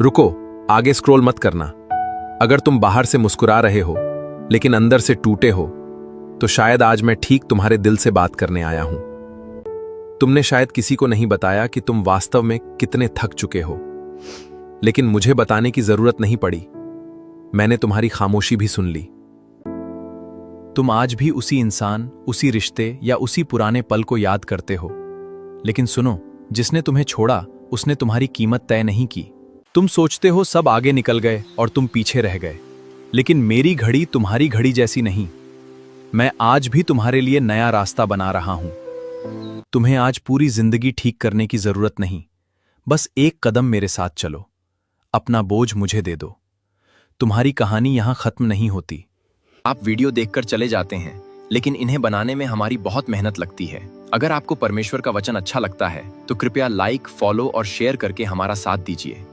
रुको, आगे स्क्रॉल मत करना। अगर तुम बाहर से मुस्कुरा रहे हो लेकिन अंदर से टूटे हो तो शायद आज मैं ठीक तुम्हारे दिल से बात करने आया हूं। तुमने शायद किसी को नहीं बताया कि तुम वास्तव में कितने थक चुके हो, लेकिन मुझे बताने की जरूरत नहीं पड़ी। मैंने तुम्हारी खामोशी भी सुन ली। तुम आज भी उसी इंसान, उसी रिश्ते या उसी पुराने पल को याद करते हो, लेकिन सुनो, जिसने तुम्हें छोड़ा उसने तुम्हारी कीमत तय नहीं की। तुम सोचते हो सब आगे निकल गए और तुम पीछे रह गए, लेकिन मेरी घड़ी तुम्हारी घड़ी जैसी नहीं। मैं आज भी तुम्हारे लिए नया रास्ता बना रहा हूं। तुम्हें आज पूरी जिंदगी ठीक करने की जरूरत नहीं, बस एक कदम मेरे साथ चलो। अपना बोझ मुझे दे दो। तुम्हारी कहानी यहां खत्म नहीं होती। आप वीडियो देखकर चले जाते हैं, लेकिन इन्हें बनाने में हमारी बहुत मेहनत लगती है। अगर आपको परमेश्वर का वचन अच्छा लगता है तो कृपया लाइक, फॉलो और शेयर करके हमारा साथ दीजिए।